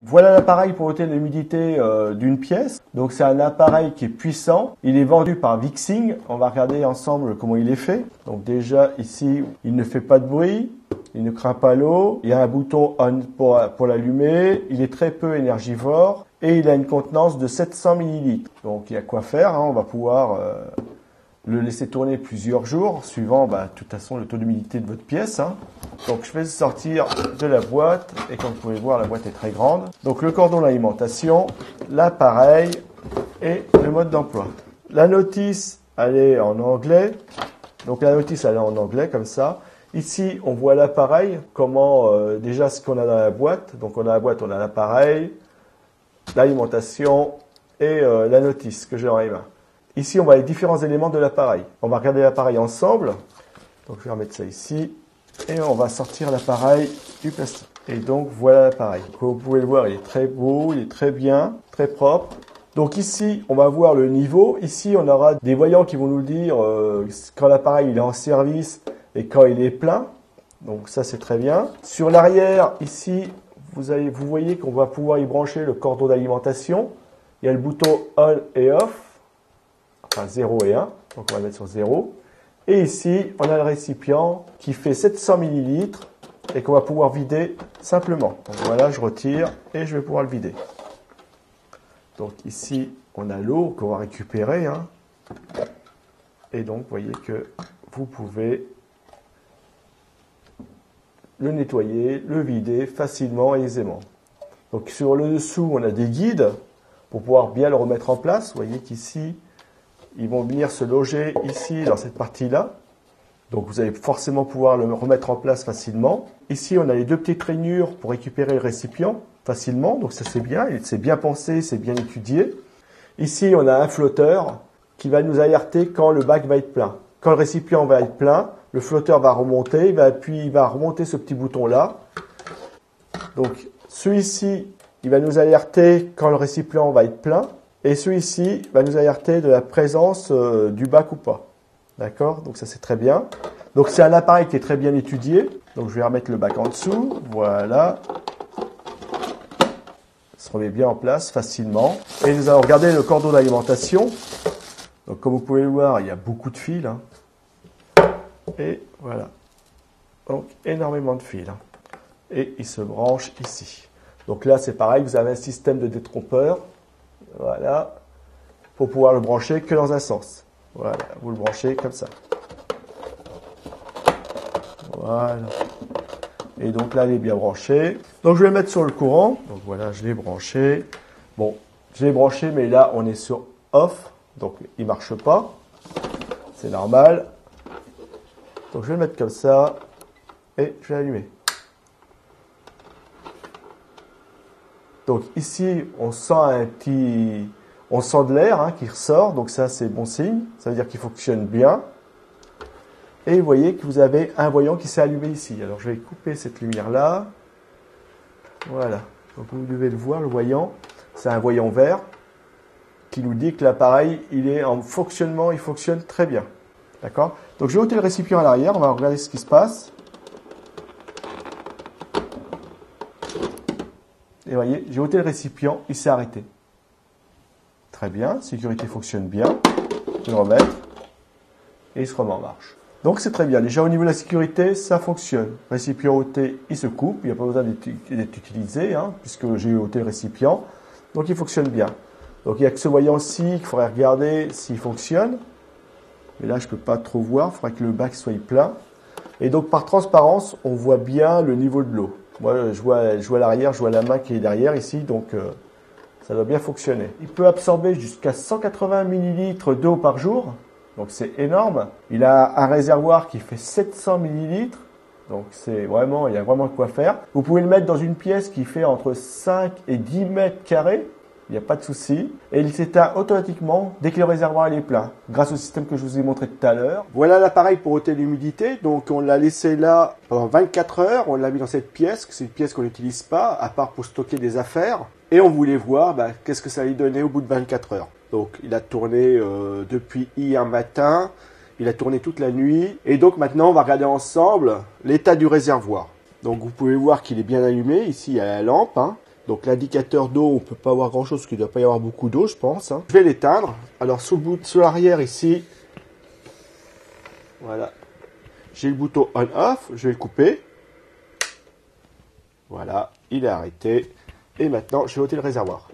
Voilà l'appareil pour ôter l'humidité d'une pièce. Donc c'est un appareil qui est puissant. Il est vendu par Vixing. On va regarder ensemble comment il est fait. Donc déjà ici, il ne fait pas de bruit. Il ne craint pas l'eau. Il y a un bouton on pour l'allumer. Il est très peu énergivore. Et il a une contenance de 700 ml. Donc il y a quoi faire. On va pouvoir le laisser tourner plusieurs jours, suivant de toute façon le taux d'humidité de votre pièce. Donc je vais sortir de la boîte, et comme vous pouvez voir, la boîte est très grande. Donc le cordon d'alimentation, l'appareil et le mode d'emploi. La notice, elle est en anglais. Donc la notice, elle est en anglais, comme ça. Ici, on voit l'appareil, comment déjà ce qu'on a dans la boîte. Donc on a la boîte, on a l'appareil, l'alimentation et la notice que j'ai dans les mains. Ici, on voit les différents éléments de l'appareil. On va regarder l'appareil ensemble. Donc, je vais remettre ça ici. Et on va sortir l'appareil du plastique. Et donc, voilà l'appareil. Comme vous pouvez le voir, il est très beau, il est très bien, très propre. Donc ici, on va voir le niveau. Ici, on aura des voyants qui vont nous dire quand l'appareil il est en service et quand il est plein. Donc ça, c'est très bien. Sur l'arrière, ici, vous voyez qu'on va pouvoir y brancher le cordon d'alimentation. Il y a le bouton on et off. Enfin 0 et 1, donc on va mettre sur 0. Et ici, on a le récipient qui fait 700 ml et qu'on va pouvoir vider simplement. Donc voilà, je retire et je vais pouvoir le vider. Donc ici, on a l'eau qu'on va récupérer. Et donc, vous voyez que vous pouvez le nettoyer, le vider facilement et aisément. Donc sur le dessous, on a des guides pour pouvoir bien le remettre en place. Vous voyez qu'ici, ils vont venir se loger ici, dans cette partie-là. Donc, vous allez forcément pouvoir le remettre en place facilement. Ici, on a les deux petites rainures pour récupérer le récipient facilement. Donc, ça, c'est bien. C'est bien pensé, c'est bien étudié. Ici, on a un flotteur qui va nous alerter quand le bac va être plein. Quand le récipient va être plein, le flotteur va remonter. Il va remonter ce petit bouton-là. Donc, celui-ci, il va nous alerter quand le récipient va être plein. Et celui-ci va nous alerter de la présence du bac ou pas. D'accord? Donc ça, c'est très bien. Donc c'est un appareil qui est très bien étudié. Donc je vais remettre le bac en dessous. Voilà. Ça se remet bien en place facilement. Et nous allons regarder le cordon d'alimentation. Donc comme vous pouvez le voir, il y a beaucoup de fils. Et voilà. Donc énormément de fils. Et il se branche ici. Donc là, c'est pareil. Vous avez un système de détrompeur. Voilà, pour pouvoir le brancher que dans un sens. Voilà, vous le branchez comme ça. Voilà. Et donc là, il est bien branché. Donc je vais le mettre sur le courant. Donc voilà, je l'ai branché. Bon, je l'ai branché, mais là, on est sur off. Donc il ne marche pas. C'est normal. Donc je vais le mettre comme ça. Et je vais l'allumer. Donc ici, on sent de l'air qui ressort, donc ça c'est bon signe, ça veut dire qu'il fonctionne bien. Et vous voyez que vous avez un voyant qui s'est allumé ici. Alors je vais couper cette lumière-là. Voilà, donc vous devez le voir, le voyant, c'est un voyant vert qui nous dit que l'appareil il est en fonctionnement, il fonctionne très bien. D'accord? Donc je vais ôter le récipient à l'arrière, on va regarder ce qui se passe. Et vous voyez, j'ai ôté le récipient, il s'est arrêté. Très bien, sécurité fonctionne bien. Je vais le remettre. Et il se remet en marche. Donc c'est très bien. Déjà au niveau de la sécurité, ça fonctionne. Récipient ôté, il se coupe. Il n'y a pas besoin d'être utilisé, puisque j'ai ôté le récipient. Donc il fonctionne bien. Donc il n'y a que ce voyant-ci qu'il faudrait regarder s'il fonctionne. Mais là, je ne peux pas trop voir. Il faudrait que le bac soit plein. Et donc par transparence, on voit bien le niveau de l'eau. Moi, je vois l'arrière, je vois la main qui est derrière ici, donc ça doit bien fonctionner. Il peut absorber jusqu'à 180 ml d'eau par jour, donc c'est énorme. Il a un réservoir qui fait 700 ml, donc c'est vraiment, il y a vraiment de quoi faire. Vous pouvez le mettre dans une pièce qui fait entre 5 et 10 mètres carrés. Il n'y a pas de souci. Et il s'éteint automatiquement dès que le réservoir est plein, grâce au système que je vous ai montré tout à l'heure. Voilà l'appareil pour ôter l'humidité. Donc on l'a laissé là pendant 24 heures. On l'a mis dans cette pièce. C'est une pièce qu'on n'utilise pas, à part pour stocker des affaires. Et on voulait voir qu'est-ce que ça allait donner au bout de 24 heures. Donc il a tourné depuis hier matin. Il a tourné toute la nuit. Et donc maintenant, on va regarder ensemble l'état du réservoir. Donc vous pouvez voir qu'il est bien allumé. Ici, il y a la lampe. Donc l'indicateur d'eau, on peut pas avoir grand chose parce qu'il ne doit pas y avoir beaucoup d'eau, je pense. Hein. Je vais l'éteindre. Alors sur l'arrière ici, voilà, j'ai le bouton on-off, je vais le couper. Voilà, il est arrêté. Et maintenant, je vais ôter le réservoir.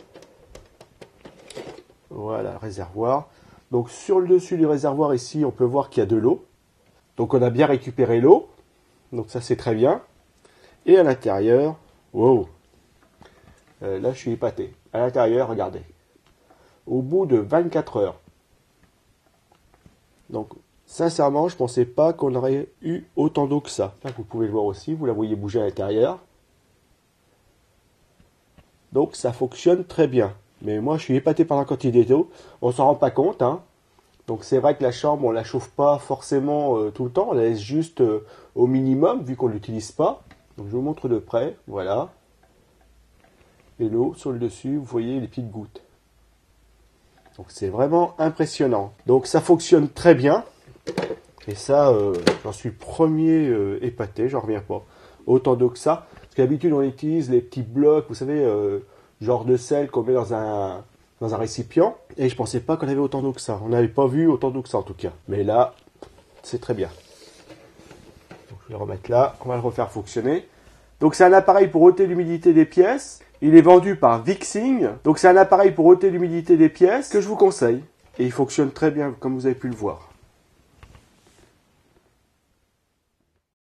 Voilà, le réservoir. Donc sur le dessus du réservoir ici, on peut voir qu'il y a de l'eau. Donc on a bien récupéré l'eau. Donc ça c'est très bien. Et à l'intérieur, wow. Là je suis épaté. À l'intérieur, regardez. Au bout de 24 heures. Donc sincèrement, je ne pensais pas qu'on aurait eu autant d'eau que ça. Là, vous pouvez le voir aussi, vous la voyez bouger à l'intérieur. Donc ça fonctionne très bien. Mais moi je suis épaté par la quantité d'eau. On s'en rend pas compte. Hein. Donc c'est vrai que la chambre, on la chauffe pas forcément tout le temps. On la laisse juste au minimum vu qu'on ne l'utilise pas. Donc je vous montre de près. Voilà. Et l'eau sur le dessus, vous voyez les petites gouttes. Donc c'est vraiment impressionnant. Donc ça fonctionne très bien. Et ça, j'en suis premier épaté, j'en reviens pas. Autant d'eau que ça. Parce qu'habitude, on utilise les petits blocs, vous savez, genre de sel qu'on met dans un récipient. Et je pensais pas qu'on avait autant d'eau que ça. On n'avait pas vu autant d'eau que ça en tout cas. Mais là, c'est très bien. Donc, je vais le remettre là. On va le refaire fonctionner. Donc c'est un appareil pour ôter l'humidité des pièces. Il est vendu par Vixing. Donc c'est un appareil pour ôter l'humidité des pièces que je vous conseille. Et il fonctionne très bien comme vous avez pu le voir.